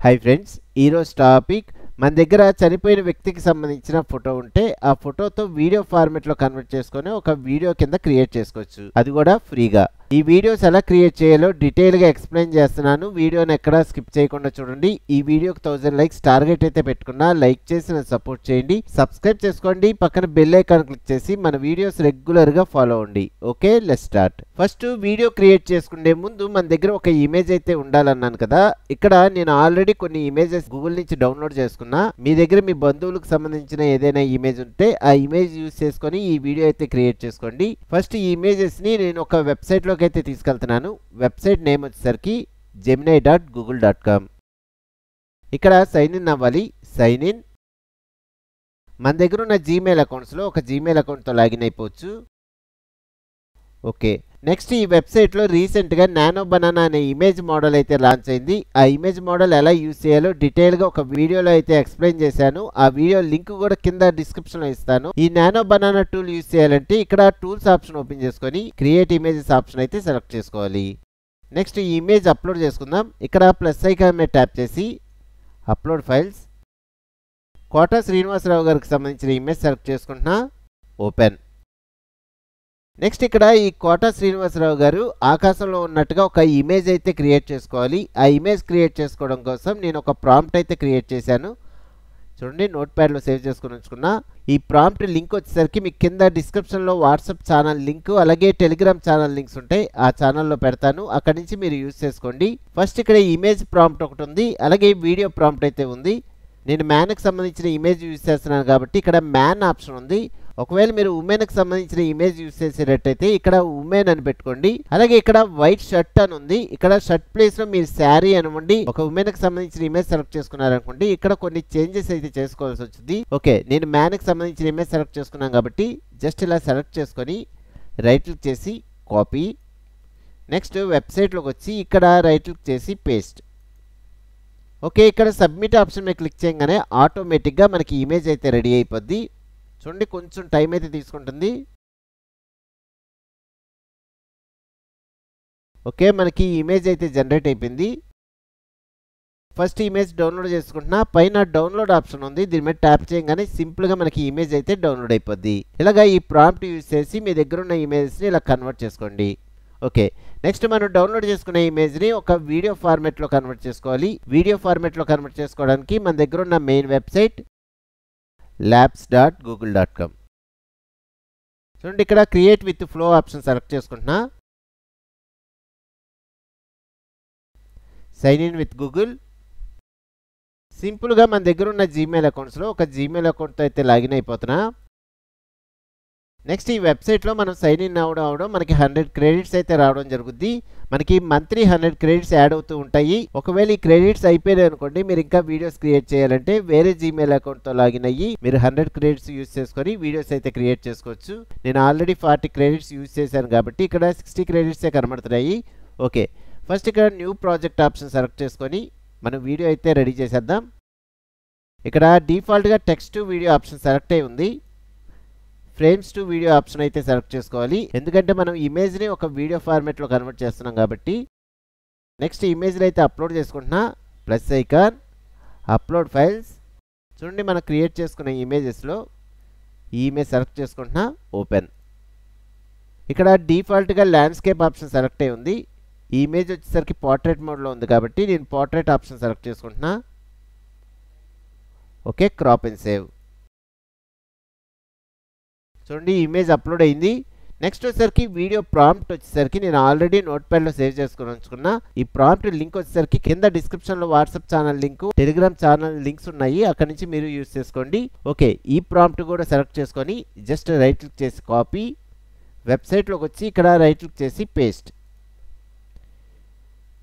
Hi friends, ఈరోజు topic మన దగ్గర చనిపోయిన వ్యక్తికి సంబంధించిన ఫోటో ఉంటే ఆ ఫోటోతో వీడియో ఫార్మాట్లో కన్వర్ట్ చేసుకొని ఒక వీడియో కింద క్రియేట్ చేసుకోవచ్చు, అది కూడా ఫ్రీగా. ఈ వీడియోస్ ఎలా క్రియేట్ చేయాలో డీటెయిల్గా ఎక్స్ప్లెయిన్ చేస్తున్నాను. వీడియోని ఎక్కడా స్కిప్ చేయకుండా చూడండి. ఈ వీడియోకి 1000 లైక్స్ టార్గెట్ అయితే పెట్టుకున్నా, లైక్ చేసి నన్ను సపోర్ట్ చేయండి, సబ్స్క్రైబ్ చేసుకోండి, పక్కన బెల్ ఐకాన్ క్లిక్ చేసి మన వీడియోస్ రెగ్యులర్గా ఫాలో అవ్వండి. Okay, let's start. First video create చేసుకునే ముందు మన దగ్గర ఒక ఇమేజ్ అయితే ఉండాలన్నాను కదా. ఇక్కడ నేను ఆల్రెడీ కొన్ని ఇమేజెస్ గూగుల్ నుంచి డౌన్లోడ్ చేసుకున్నా. మీ దగ్గర మీ బంధువులకు సంబంధించిన ఏదైనా ఇమేజ్ ఉంటే ఆ ఇమేజ్ యూజ్ చేసుకొని ఈ వీడియో అయితే క్రియేట్ చేసుకోండి. ఫస్ట్ ఈ ఇమేజెస్ ని నేను ఒక వెబ్సైట్ లోకి అయితే తీసుకెళ్తున్నాను. వెబ్సైట్ నేమ్ వచ్చేసరికి gemini.google.com. ఇక్కడ సైన్ ఇన్ అవ్వాలి. Sign in. మన దగ్గర ఉన్న జీమెయిల్ అకౌంట్స్లో ఒక జీమెయిల్ అకౌంట్తో లాగిన్ అయిపోవచ్చు. ఓకే, నెక్స్ట్ ఈ వెబ్సైట్లో రీసెంట్గా నానో బనానా అనే ఇమేజ్ మోడల్ అయితే లాంచ్ అయింది. ఆ ఇమేజ్ మోడల్ ఎలా యూజ్ చేయాలో డీటెయిల్గా ఒక వీడియోలో అయితే ఎక్స్ప్లెయిన్ చేశాను. ఆ వీడియో లింక్ కూడా కింద డిస్క్రిప్షన్లో ఇస్తాను. ఈ నానో బనానా టూల్ యూజ్ చేయాలంటే ఇక్కడ టూల్స్ ఆప్షన్ ఓపెన్ చేసుకొని క్రియేట్ ఇమేజెస్ ఆప్షన్ అయితే సెలెక్ట్ చేసుకోవాలి. నెక్స్ట్ ఈ ఇమేజ్ అప్లోడ్ చేసుకుందాం. ఇక్కడ ప్లస్ ఐకాన్ మీద ట్యాప్ చేసి అప్లోడ్ ఫైల్స్. కోట శ్రీనివాసరావు గారికి సంబంధించిన ఇమేజ్ సెలెక్ట్ చేసుకుంటున్నా. ఓపెన్. నెక్స్ట్ ఇక్కడ ఈ కోట శ్రీనివాసరావు గారు ఆకాశంలో ఉన్నట్టుగా ఒక ఇమేజ్ అయితే క్రియేట్ చేసుకోవాలి. ఆ ఇమేజ్ క్రియేట్ చేసుకోవడం కోసం నేను ఒక ప్రాంప్ట్ అయితే క్రియేట్ చేశాను. చూడండి, నోట్ ప్యాడ్లో సేవ్ చేసుకుని ఉంచుకున్నా. ఈ ప్రాంప్ట్ లింక్ వచ్చేసరికి మీకు కింద డిస్క్రిప్షన్లో వాట్సాప్ ఛానల్ లింక్, అలాగే టెలిగ్రామ్ ఛానల్ లింక్స్ ఉంటాయి. ఆ ఛానల్లో పెడతాను, అక్కడి నుంచి మీరు యూజ్ చేసుకోండి. ఫస్ట్ ఇక్కడ ఇమేజ్ ప్రాంప్ట్ ఒకటి ఉంది, అలాగే వీడియో ప్రాంప్ట్ అయితే ఉంది. నేను మ్యాన్కి సంబంధించిన ఇమేజ్ యూజ్ చేస్తున్నాను కాబట్టి ఇక్కడ మ్యాన్ ఆప్షన్ ఉంది. ఒకవేళ మీరు ఉమెన్కి సంబంధించిన ఇమేజ్ యూజ్ చేసేటట్టయితే ఇక్కడ ఉమెన్ అని పెట్టుకోండి. అలాగే ఇక్కడ వైట్ షర్ట్ అని ఉంది. ఇక్కడ షర్ట్ ప్లేస్ లో మీరు శారీ అనుకోండి. ఒక ఉమెన్కి సంబంధించిన ఇమేజ్ సెలెక్ట్ చేసుకున్నారనుకోండి, ఇక్కడ కొన్ని చేంజెస్ అయితే చేసుకోవాల్సి వచ్చింది. ఓకే, నేను మ్యాన్కి సంబంధించిన ఇమేజ్ సెలెక్ట్ చేసుకున్నాను కాబట్టి జస్ట్ ఇలా సెలెక్ట్ చేసుకొని రైట్ క్లిక్ చేసి కాపీ. నెక్స్ట్ వెబ్సైట్లోకి వచ్చి ఇక్కడ రైట్ క్లిక్ చేసి పేస్ట్. ఓకే, ఇక్కడ సబ్మిట్ ఆప్షన్ మీద క్లిక్ చేయగానే ఆటోమేటిక్గా మనకి ఇమేజ్ అయితే రెడీ అయిపోద్ది. చూడండి, కొంచెం టైం అయితే తీసుకుంటుంది. ఓకే, మనకి ఇమేజ్ అయితే జనరేట్ అయిపోయింది. ఫస్ట్ ఇమేజ్ డౌన్లోడ్ చేసుకుంటున్నా. పైన డౌన్లోడ్ ఆప్షన్ ఉంది, దీని మీద ట్యాప్ చేయగానే సింపుల్గా మనకి ఇమేజ్ అయితే డౌన్లోడ్ అయిపోద్ది. ఇలాగా ఈ ప్రాంప్ట్ యూజ్ చేసి మీ దగ్గర ఉన్న ఇమేజ్ని ఇలా కన్వర్ట్ చేసుకోండి. ఓకే, నెక్స్ట్ మనం డౌన్లోడ్ చేసుకునే ఇమేజ్ని ఒక వీడియో ఫార్మాట్లో కన్వర్ట్ చేసుకోవాలి. వీడియో ఫార్మాట్లో కన్వర్ట్ చేసుకోవడానికి మన దగ్గర ఉన్న మెయిన్ వెబ్సైట్ labs.google.com. చూడండి, ఇక్కడ create with flow option select చేసుకుంటున్నా. Sign in with Google. సింపుల్గా మన దగ్గర ఉన్న జీమెయిల్ అకౌంట్స్లో ఒక జీమెయిల్ అకౌంట్తో అయితే లాగిన్ అయిపోతున్నా. నెక్స్ట్ ఈ వెబ్సైట్లో మనం సైన్ ఇన్ అవడం మనకి 100 క్రెడిట్స్ అయితే రావడం జరుగుద్ది. మనకి మంత్లీ 100 క్రెడిట్స్ యాడ్ అవుతూ ఉంటాయి. ఒకవేళ ఈ క్రెడిట్స్ అయిపోయాయి అనుకోండి, మీరు ఇంకా వీడియోస్ క్రియేట్ చేయాలంటే వేరే జీమెయిల్ అకౌంట్తో లాగిన్ అయ్యి మీరు 100 క్రెడిట్స్ యూజ్ చేసుకొని వీడియోస్ అయితే క్రియేట్ చేసుకోవచ్చు. నేను ఆల్రెడీ 40 క్రెడిట్స్ యూజ్ చేశాను కాబట్టి ఇక్కడ 60 క్రెడిట్సే కనబడుతున్నాయి. ఓకే, ఫస్ట్ ఇక్కడ న్యూ ప్రాజెక్ట్ ఆప్షన్ సెలెక్ట్ చేసుకొని మనం వీడియో అయితే రెడీ చేసేద్దాం. ఇక్కడ డిఫాల్ట్గా text to video option select అయి ఉంది. ఫ్రేమ్స్ టు వీడియో ఆప్షన్ అయితే సెలెక్ట్ చేసుకోవాలి, ఎందుకంటే మనం ఇమేజ్ని ఒక వీడియో ఫార్మాట్లో కన్వర్ట్ చేస్తున్నాం కాబట్టి. నెక్స్ట్ ఇమేజ్ని అయితే అప్లోడ్ చేసుకుంటున్నా. Plus icon, upload files. చూడండి, మనం క్రియేట్ చేసుకున్న ఇమేజెస్లో ఈ ఇమేజ్ సెలెక్ట్ చేసుకుంటున్నా. ఓపెన్. ఇక్కడ డిఫాల్ట్గా ల్యాండ్స్కేప్ ఆప్షన్ సెలెక్ట్ అయి ఉంది. ఈ ఇమేజ్ వచ్చేసరికి పోర్ట్రేట్ మోడ్లో ఉంది కాబట్టి నేను పోర్ట్రేట్ ఆప్షన్ సెలెక్ట్ చేసుకుంటున్నా. Okay, crop and save. చూడండి, ఇమేజ్ అప్లోడ్ అయింది. నెక్స్ట్ వచ్చేసరికి వీడియో ప్రాంప్ట్ వచ్చేసరికి నేను ఆల్రెడీ నోట్ ప్యాడ్లో సేవ్ చేసుకుని ఉంచుకున్నా. ఈ ప్రాంప్ట్ లింక్ వచ్చేసరికి కింద డిస్క్రిప్షన్లో WhatsApp channel link, Telegram channel links ఉన్నాయి, అక్కడి నుంచి మీరు యూజ్ చేసుకోండి. ఓకే, ఈ ప్రాంప్ట్ కూడా సెలెక్ట్ చేసుకొని జస్ట్ రైట్ క్లిక్ చేసి కాపీ. వెబ్సైట్లోకి వచ్చి ఇక్కడ రైట్ క్లిక్ చేసి paste.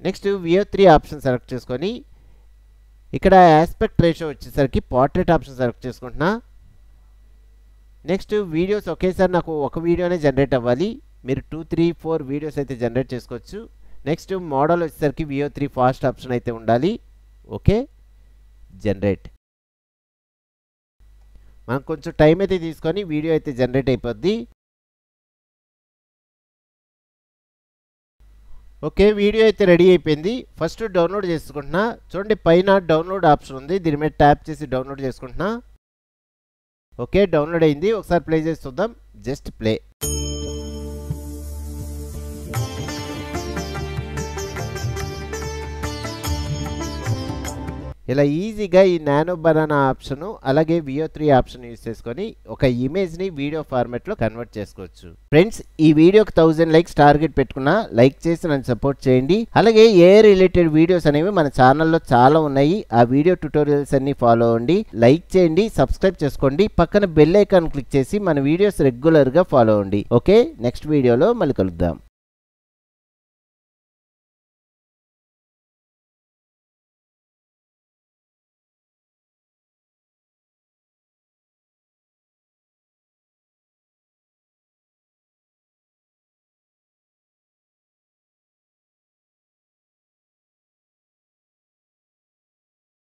Next VO3 option select చేసుకొని ఇక్కడ ఆస్పెక్ట్ రేషియో వచ్చేసరికి పోర్ట్రేట్ ఆప్షన్ సెలెక్ట్ చేసుకుంటున్నా. నెక్స్ట్ వీడియోస్ ఒకేసారి నాకు ఒక వీడియోనే జనరేట్ అవ్వాలి. మీరు 2, 3, 4 వీడియోస్ అయితే జనరేట్ చేసుకోవచ్చు. నెక్స్ట్ మోడల్ వచ్చేసరికి VO3 ఫాస్ట్ ఆప్షన్ అయితే ఉండాలి. Okay, generate. మనం కొంచెం టైం అయితే తీసుకొని వీడియో అయితే జనరేట్ అయిపోద్ది. ఓకే, వీడియో అయితే రెడీ అయిపోయింది. ఫస్ట్ డౌన్లోడ్ చేసుకుంటున్నా. చూడండి పైన డౌన్లోడ్ ఆప్షన్ ఉంది, దీని మీద ట్యాప్ చేసి డౌన్లోడ్ చేసుకుంటున్నా. ఓకే, డౌన్లోడ్ అయింది. ఒకసారి ప్లే చేసి చూద్దాం. Just play. ఇలా ఈజీగా ఈ నానో బనానా ఆప్షన్ అలాగే VO3 ఆప్షన్ యూస్ చేసుకొని ఒక ఇమేజ్ని వీడియో ఫార్మాట్లో కన్వర్ట్ చేసుకోవచ్చు. ఫ్రెండ్స్, ఈ వీడియోకి 1000 లైక్స్ టార్గెట్ పెట్టుకున్నా, లైక్ చేసి నన్ను సపోర్ట్ చేయండి. అలాగే రిలేటెడ్ వీడియోస్ అనేవి మన ఛానల్లో చాలా ఉన్నాయి. ఆ వీడియో ట్యుటోరియల్స్ అన్ని ఫాలో అవ్వండి, లైక్ చేయండి, సబ్స్క్రైబ్ చేసుకోండి, పక్కన బెల్ ఐకాన్ క్లిక్ చేసి మన వీడియోస్ రెగ్యులర్గా ఫాలో అవ్వండి. ఓకే, నెక్స్ట్ వీడియోలో మళ్ళీ కలుద్దాం.